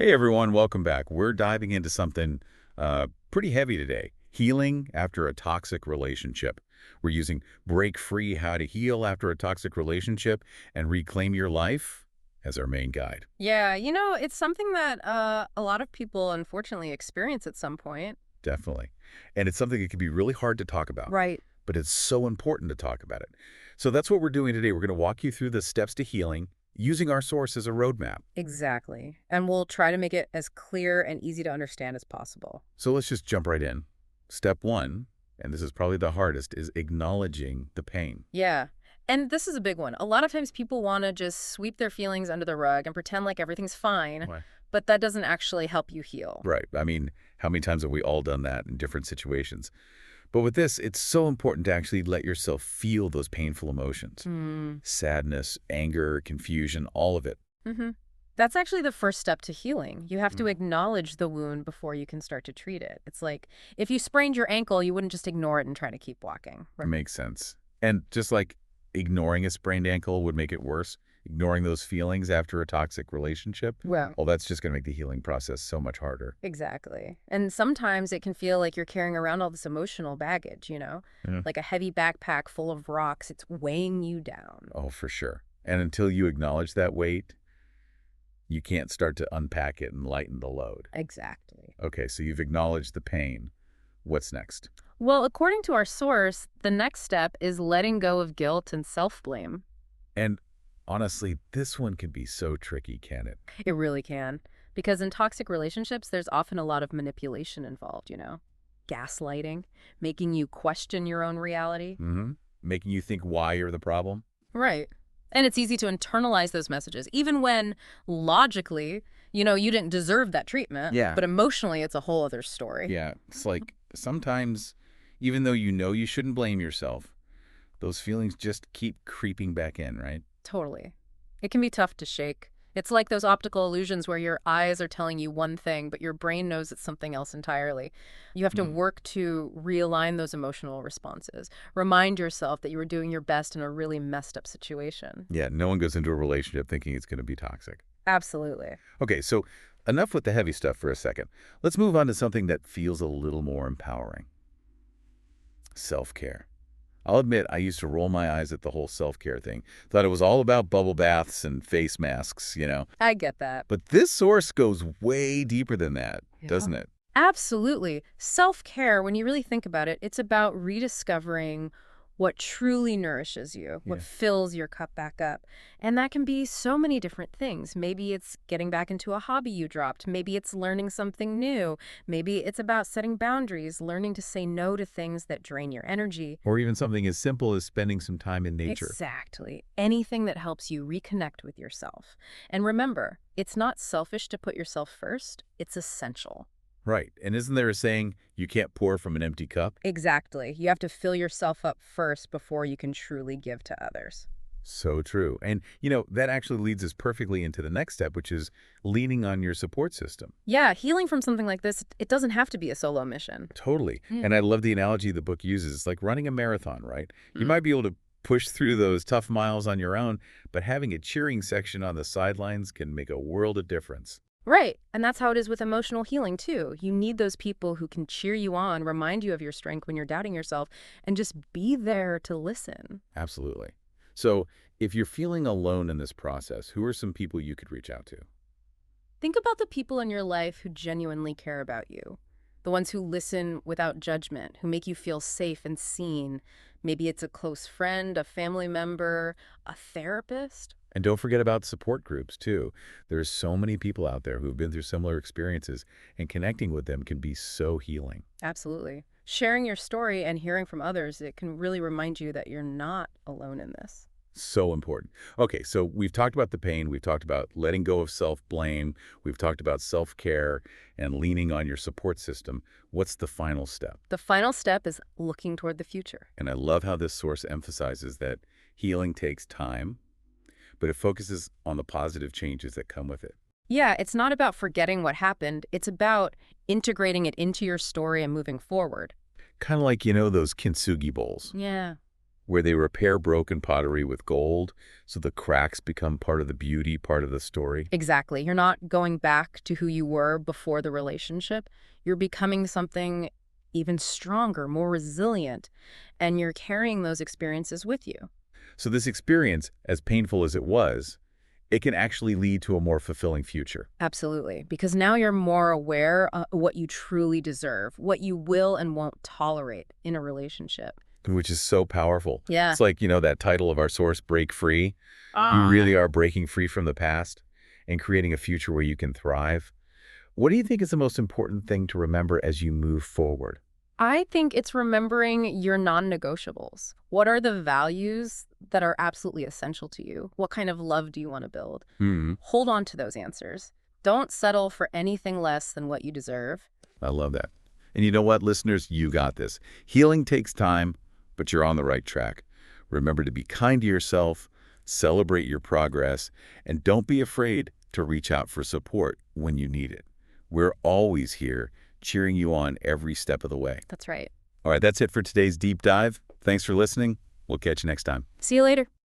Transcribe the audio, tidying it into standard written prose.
Hey everyone, welcome back. We're diving into something pretty heavy today. Healing after a toxic relationship. We're using Break Free How to Heal After a Toxic Relationship and Reclaim Your Life as our main guide. Yeah, it's something that a lot of people unfortunately experience at some point. Definitely. And it's something that can be really hard to talk about, Right. but it's so important to talk about it. So that's what we're doing today. We're going to walk you through the steps to healing using our source as a roadmap. Exactly. And we'll try to make it as clear and easy to understand as possible. So let's just jump right in. Step one, and this is probably the hardest, is acknowledging the pain. Yeah. And this is a big one. A lot of times people want to just sweep their feelings under the rug and pretend like everything's fine, Why? but that doesn't actually help you heal. Right. I mean, how many times have we all done that in different situations? But with this, it's so important to actually let yourself feel those painful emotions. Mm. Sadness, anger, confusion, all of it. Mm-hmm. That's actually the first step to healing. You have to Mm. acknowledge the wound before you can start to treat it. It's like if you sprained your ankle, you wouldn't just ignore it and try to keep walking. It makes sense. And just like ignoring a sprained ankle would make it worse, ignoring those feelings after a toxic relationship, Well, well, that's just going to make the healing process so much harder. exactly. And sometimes it can feel like you're carrying around all this emotional baggage, Yeah. like a heavy backpack full of rocks. It's weighing you down. Oh, for sure. And until you acknowledge that weight, you can't start to unpack it and lighten the load. Exactly. Okay, so you've acknowledged the pain. What's next? Well, according to our source, the next step is letting go of guilt and self-blame. And honestly, this one can be so tricky, can it? It really can. Because in toxic relationships, there's often a lot of manipulation involved. Gaslighting, making you question your own reality. Mm-hmm. Making you think why you're the problem? Right. And it's easy to internalize those messages, even when logically, you didn't deserve that treatment. Yeah. But emotionally, it's a whole other story. Yeah, it's like sometimes, even though you know you shouldn't blame yourself, those feelings just keep creeping back in, right? Totally. It can be tough to shake. It's like those optical illusions where your eyes are telling you one thing, but your brain knows it's something else entirely. You have to Mm. work to realign those emotional responses. Remind yourself that you were doing your best in a really messed up situation. Yeah, no one goes into a relationship thinking it's going to be toxic. Absolutely. Okay, so enough with the heavy stuff for a second. Let's move on to something that feels a little more empowering. Self-care. I'll admit I used to roll my eyes at the whole self-care thing. Thought it was all about bubble baths and face masks. I get that. But this source goes way deeper than that, Yeah. doesn't it? Absolutely. Self-care, when you really think about it, it's about rediscovering what truly nourishes you, what Yeah. fills your cup back up. And that can be so many different things. Maybe it's getting back into a hobby you dropped. Maybe it's learning something new. Maybe it's about setting boundaries, learning to say no to things that drain your energy. Or even something as simple as spending some time in nature. Exactly. Anything that helps you reconnect with yourself. And remember, it's not selfish to put yourself first. It's essential. Right. And isn't there a saying, you can't pour from an empty cup? Exactly. You have to fill yourself up first before you can truly give to others. So true. And that actually leads us perfectly into the next step, which is leaning on your support system. Yeah, healing from something like this, it doesn't have to be a solo mission. Totally. Yeah. And I love the analogy the book uses. It's like running a marathon, right? You Mm. might be able to push through those tough miles on your own, but having a cheering section on the sidelines can make a world of difference. Right. And that's how it is with emotional healing, too. You need those people who can cheer you on, remind you of your strength when you're doubting yourself, and just be there to listen. Absolutely. So if you're feeling alone in this process, who are some people you could reach out to? Think about the people in your life who genuinely care about you. The ones who listen without judgment, who make you feel safe and seen. Maybe it's a close friend, a family member, a therapist. And don't forget about support groups, too. There's so many people out there who've been through similar experiences, and connecting with them can be so healing. Absolutely. Sharing your story and hearing from others, it can really remind you that you're not alone in this. So important. Okay, so we've talked about the pain. We've talked about letting go of self-blame. We've talked about self-care and leaning on your support system. What's the final step? The final step is looking toward the future. And I love how this source emphasizes that healing takes time, but it focuses on the positive changes that come with it. Yeah, it's not about forgetting what happened. It's about integrating it into your story and moving forward. Kind of like those kintsugi bowls. Yeah. where they repair broken pottery with gold, so the cracks become part of the beauty, part of the story. Exactly. You're not going back to who you were before the relationship. You're becoming something even stronger, more resilient, and you're carrying those experiences with you. So this experience, as painful as it was, it can actually lead to a more fulfilling future, Absolutely. Because now you're more aware of what you truly deserve, what you will and won't tolerate in a relationship. which is so powerful. Yeah. It's like, that title of our source, Break Free. You Ah. really are breaking free from the past and creating a future where you can thrive. What do you think is the most important thing to remember as you move forward? I think it's remembering your non-negotiables. What are the values that are absolutely essential to you? What kind of love do you want to build? Hmm. Hold on to those answers. Don't settle for anything less than what you deserve. I love that. And you know what, listeners? You got this. Healing takes time, but you're on the right track. Remember to be kind to yourself, celebrate your progress, and don't be afraid to reach out for support when you need it. We're always here, cheering you on every step of the way. That's right. All right, that's it for today's deep dive. Thanks for listening. We'll catch you next time. See you later.